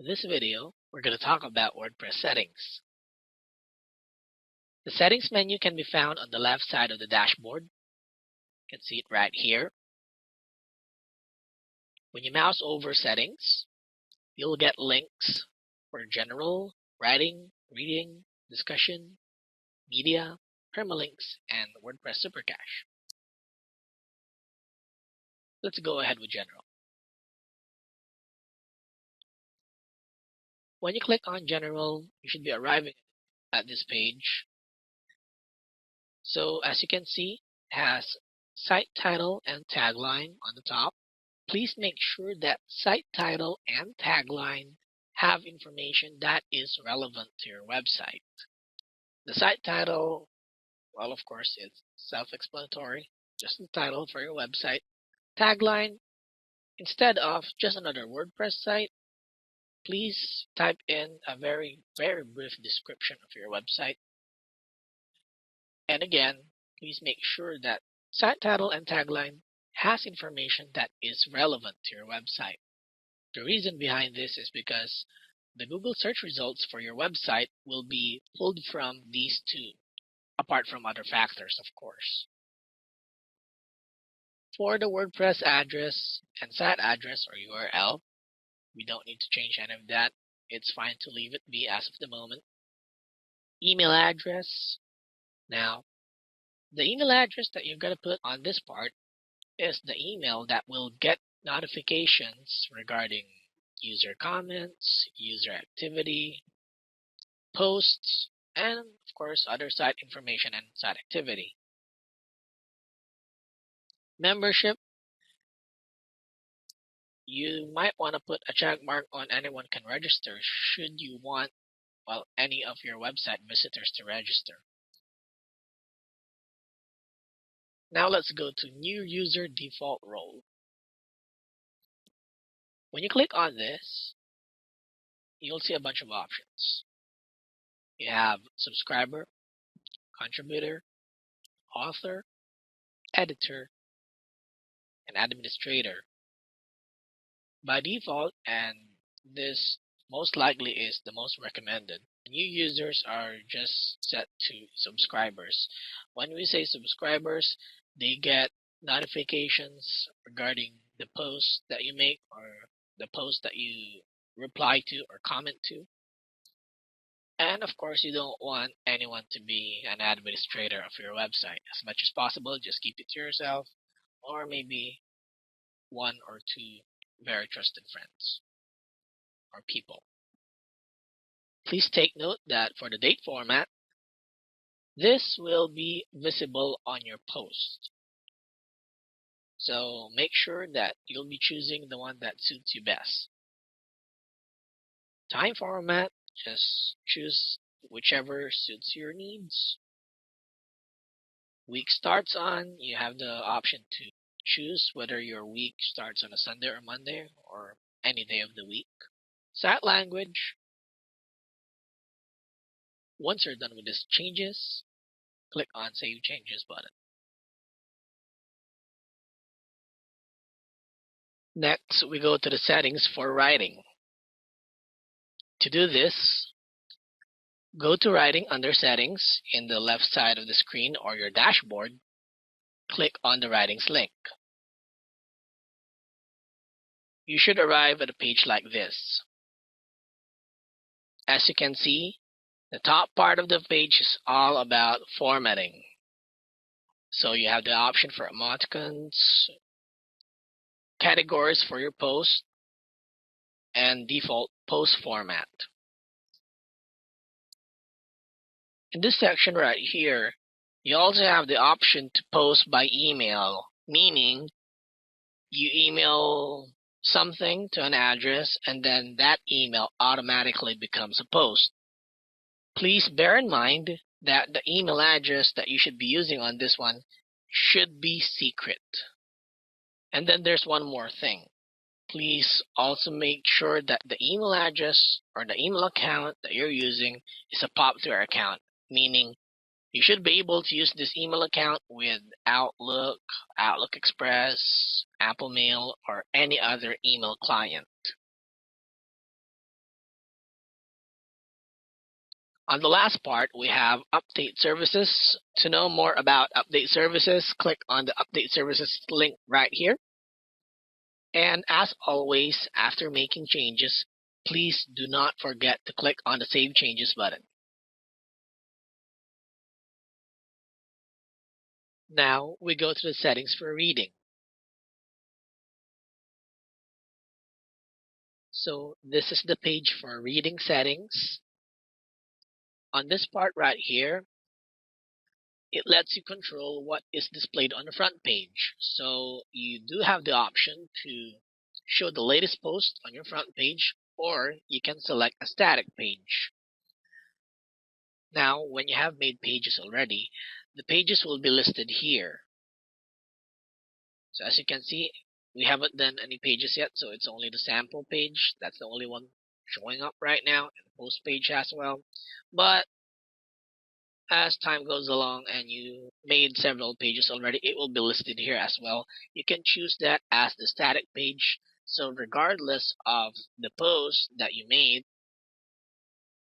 In this video, we're going to talk about WordPress settings. The settings menu can be found on the left side of the dashboard. You can see it right here. When you mouse over settings, you'll get links for general, writing, reading, discussion, media, permalinks, and WordPress Supercache. Let's go ahead with general. When you click on general, you should be arriving at this page. So as you can see, it has site title and tagline on the top. Please make sure that site title and tagline have information that is relevant to your website. The site title, well, of course, it's self-explanatory, just the title for your website. Tagline, instead of just another WordPress site, please type in a very, very brief description of your website. And again, please make sure that site title and tagline has information that is relevant to your website. The reason behind this is because the Google search results for your website will be pulled from these two, apart from other factors, of course. For the WordPress address and site address or URL, we don't need to change any of that. It's fine to leave it be as of the moment. Email address. Now, the email address that you're going to put on this part is the email that will get notifications regarding user comments, user activity, posts, and of course other site information and site activity. Membership, you might want to put a check mark on anyone can register should you want, well, any of your website visitors to register. Now let's go to new user default role. When you click on this, you'll see a bunch of options. You have subscriber, contributor, author, editor, and administrator. By default, and this most likely is the most recommended, new users are just set to subscribers. When we say subscribers, they get notifications regarding the post that you make or the post that you reply to or comment to. And of course, you don't want anyone to be an administrator of your website. As much as possible, just keep it to yourself, or maybe one or two very trusted friends or people. Please take note that for the date format, this will be visible on your post. So make sure that you'll be choosing the one that suits you best. Time format, just choose whichever suits your needs. Week starts on, you have the option to choose whether your week starts on a Sunday or Monday or any day of the week. Site language. Once you're done with these changes, click on Save Changes button. Next, we go to the settings for writing. To do this, go to Writing under Settings in the left side of the screen or your dashboard. Click on the Writings link. You should arrive at a page like this. As you can see, the top part of the page is all about formatting. So you have the option for emoticons, categories for your post, and default post format. In this section right here, you also have the option to post by email, meaning you email something to an address and then that email automatically becomes a post. Please bear in mind that the email address that you should be using on this one should be secret. And then there's one more thing. Please also make sure that the email address or the email account that you're using is a popular account, meaning you should be able to use this email account with Outlook, Outlook Express, Apple Mail, or any other email client. On the last part, we have update services. To know more about update services, click on the update services link right here. And as always, after making changes, please do not forget to click on the Save Changes button. Now we go to the settings for reading. So this is the page for reading settings. On this part right here, it lets you control what is displayed on the front page. So you do have the option to show the latest post on your front page, or you can select a static page. Now, when you have made pages already, the pages will be listed here. So as you can see, we haven't done any pages yet, so it's only the sample page. That's the only one showing up right now, and the post page as well. But as time goes along and you made several pages already, it will be listed here as well. You can choose that as the static page. So regardless of the post that you made,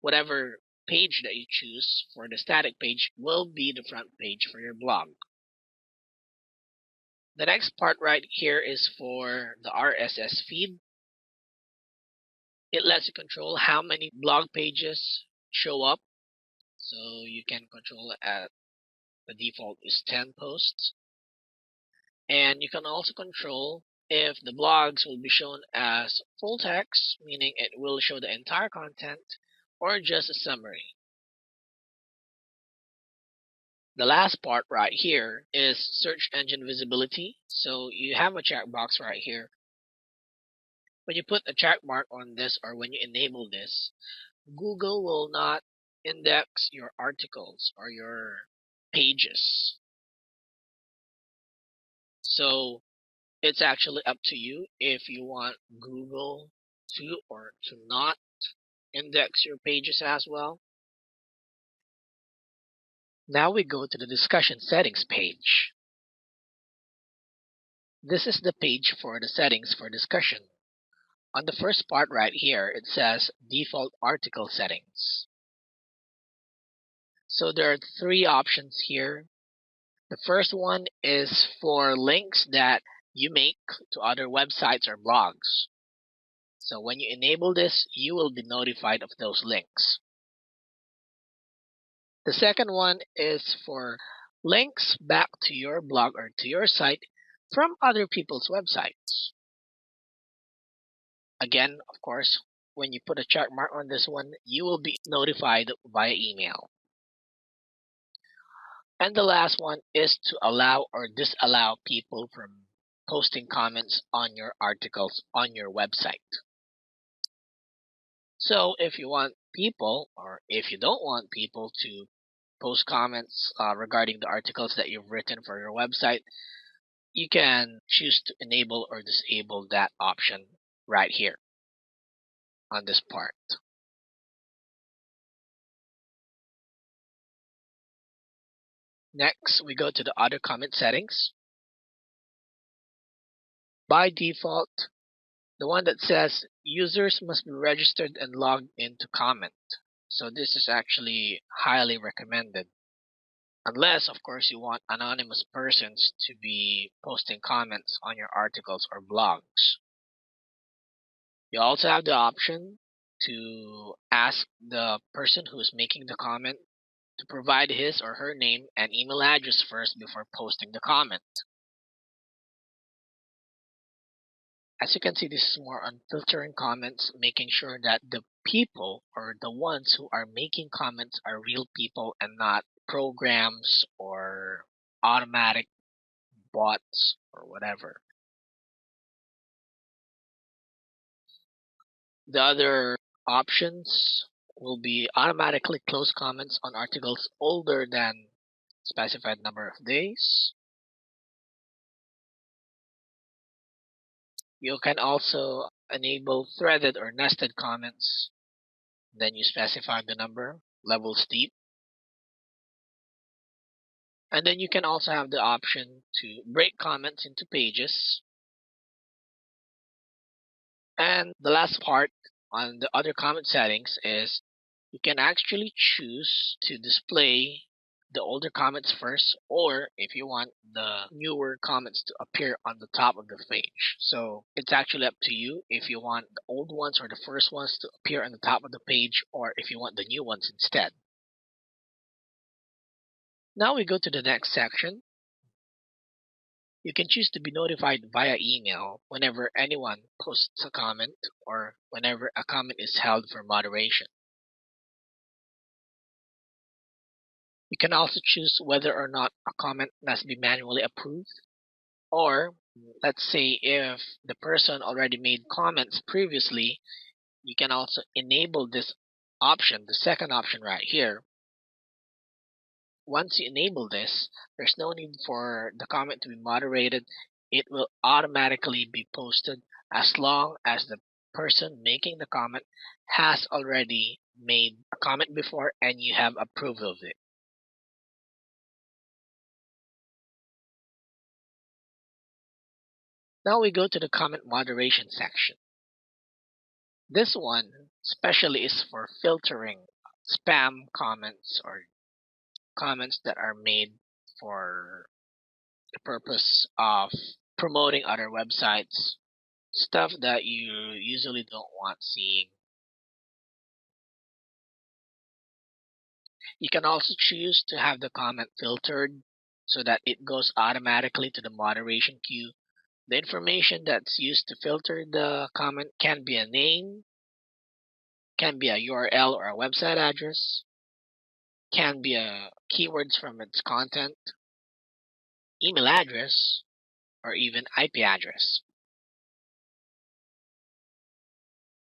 whatever page that you choose for the static page will be the front page for your blog. The next part right here is for the RSS feed. It lets you control how many blog pages show up. So you can control it at the default is 10 posts. And you can also control if the blogs will be shown as full text, meaning it will show the entire content, or just a summary. The last part right here is search engine visibility. So you have a checkbox right here. When you put a check mark on this, or when you enable this, Google will not index your articles or your pages. So it's actually up to you if you want Google to or to not index your pages as well. Now we go to the discussion settings page. This is the page for the settings for discussion. On the first part right here, it says default article settings. So there are three options here. The first one is for links that you make to other websites or blogs. So when you enable this, you will be notified of those links. The second one is for links back to your blog or to your site from other people's websites. Again, of course, when you put a check mark on this one, you will be notified via email. And the last one is to allow or disallow people from posting comments on your articles on your website. So if you want people, or if you don't want people to post comments regarding the articles that you've written for your website, you can choose to enable or disable that option right here on this part. Next, we go to the other comment settings. By default, the one that says users must be registered and logged in to comment. So this is actually highly recommended. Unless, of course, you want anonymous persons to be posting comments on your articles or blogs. You also have the option to ask the person who is making the comment to provide his or her name and email address first before posting the comment. As you can see, this is more on filtering comments, making sure that the people or the ones who are making comments are real people and not programs or automatic bots or whatever. The other options will be automatically close comments on articles older than specified number of days. You can also enable threaded or nested comments. Then you specify the number, level steep. And then you can also have the option to break comments into pages. And the last part on the other comment settings is You can actually choose to display the older comments first, or if you want the newer comments to appear on the top of the page. So it's actually up to you if you want the old ones or the first ones to appear on the top of the page, or if you want the new ones instead. Now we go to the next section. You can choose to be notified via email whenever anyone posts a comment or whenever a comment is held for moderation. You can also choose whether or not a comment must be manually approved, or let's say if the person already made comments previously, you can also enable this option, the second option right here. Once you enable this, there's no need for the comment to be moderated. It will automatically be posted as long as the person making the comment has already made a comment before and you have approved of it. Now we go to the comment moderation section. This one especially is for filtering spam comments or comments that are made for the purpose of promoting other websites, stuff that you usually don't want seeing. You can also choose to have the comment filtered so that it goes automatically to the moderation queue. The information that's used to filter the comment can be a name, can be a URL or a website address, can be keywords from its content, email address, or even IP address.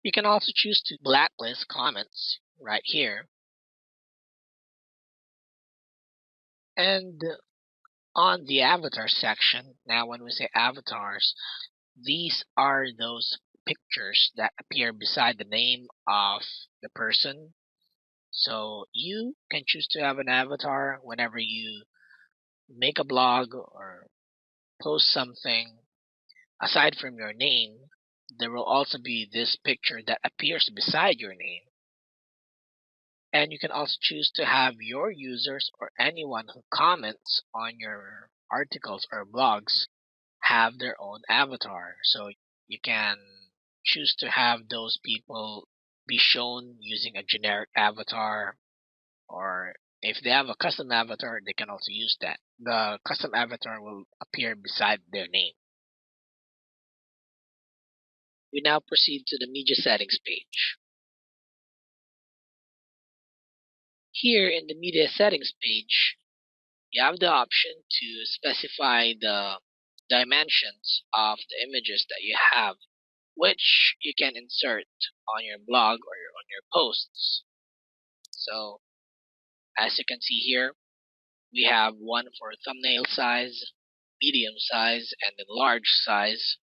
You can also choose to blacklist comments right here. And on the avatar section, now when we say avatars, these are those pictures that appear beside the name of the person. So you can choose to have an avatar whenever you make a blog or post something. Aside from your name, there will also be this picture that appears beside your name. And you can also choose to have your users or anyone who comments on your articles or blogs have their own avatar. So you can choose to have those people be shown using a generic avatar, or if they have a custom avatar, they can also use that. The custom avatar will appear beside their name. We now proceed to the media settings page. Here in the media settings page, you have the option to specify the dimensions of the images that you have, which you can insert on your blog or on your posts. So as you can see here, we have one for thumbnail size, medium size, and then large size.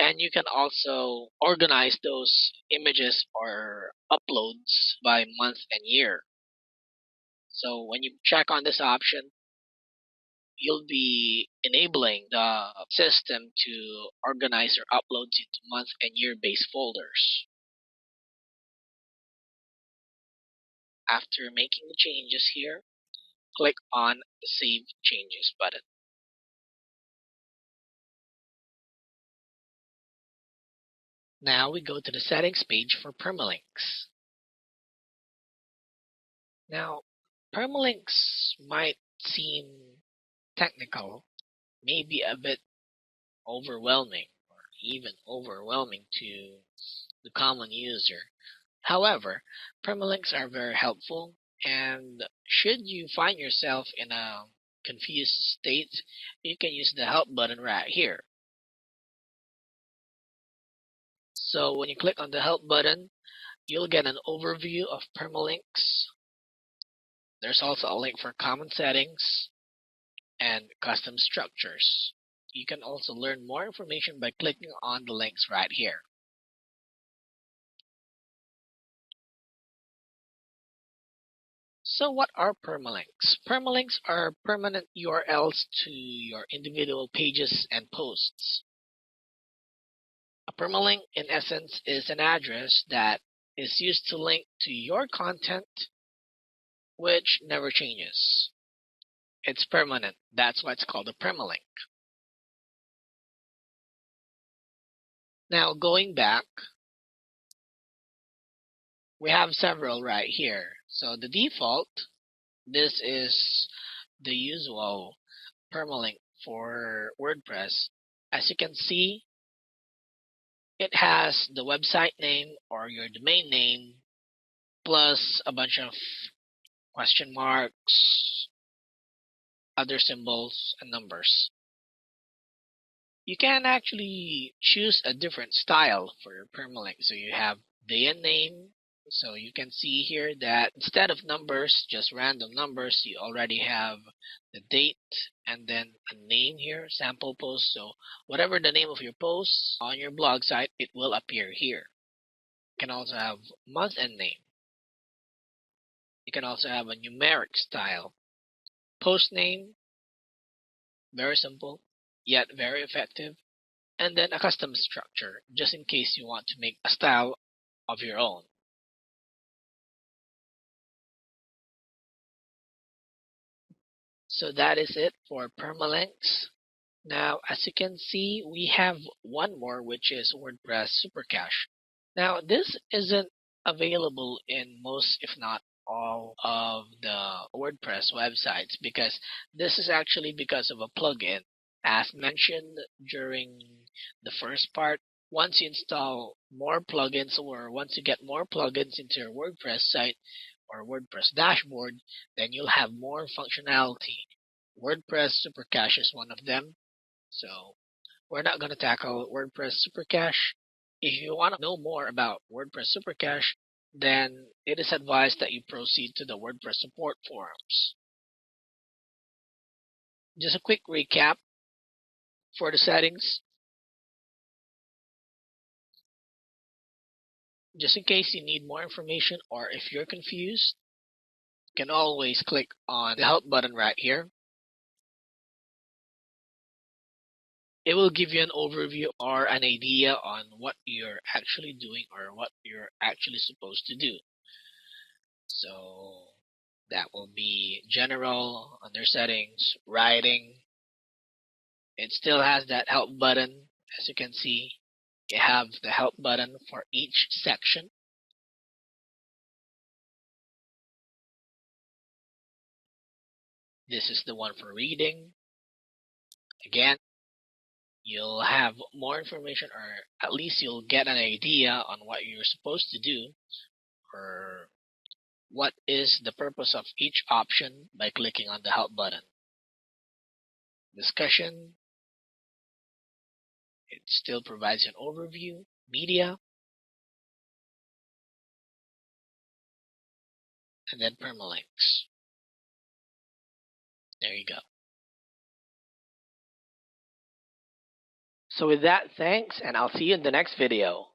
And you can also organize those images or uploads by month and year. So when you check on this option, you'll be enabling the system to organize your uploads into month and year based folders. After making the changes here, click on the Save Changes button. Now we go to the settings page for permalinks. Now, permalinks might seem technical, maybe a bit overwhelming, or even overwhelming to the common user. However, permalinks are very helpful, and should you find yourself in a confused state, you can use the help button right here. So when you click on the help button, you'll get an overview of permalinks. There's also a link for common settings and custom structures. You can also learn more information by clicking on the links right here. So what are permalinks? Permalinks are permanent URLs to your individual pages and posts. A permalink, in essence, is an address that is used to link to your content, which never changes. It's permanent. That's why it's called a permalink. Now, going back, we have several right here. So the default, this is the usual permalink for WordPress. As you can see, it has the website name or your domain name plus a bunch of question marks, other symbols, and numbers. You can actually choose a different style for your permalink. So you have day and name. So you can see here that instead of numbers, just random numbers, you already have the date and then a name here, sample post. So whatever the name of your post on your blog site, it will appear here. You can also have month and name. You can also have a numeric style. Post name, very simple, yet very effective. And then a custom structure, just in case you want to make a style of your own. So that is it for permalinks. Now, as you can see, we have one more, which is WordPress Supercache. Now, this isn't available in most, if not all, of the WordPress websites because this is actually because of a plugin. As mentioned during the first part, once you install more plugins or once you get more plugins into your WordPress site or WordPress dashboard, then you'll have more functionality. WordPress Supercache is one of them. So we're not going to tackle WordPress Supercache. If you want to know more about WordPress Supercache, then it is advised that you proceed to the WordPress support forums. Just a quick recap for the settings. Just in case you need more information or if you're confused, you can always click on the help button right here. It will give you an overview or an idea on what you're actually doing or what you're actually supposed to do. So that will be general, under settings, writing. It still has that help button. As you can see, you have the help button for each section. This is the one for reading. Again, you'll have more information, or at least you'll get an idea on what you're supposed to do or what is the purpose of each option by clicking on the help button. Discussion, it still provides an overview. Media, and then permalinks. There you go. So with that, thanks, and I'll see you in the next video.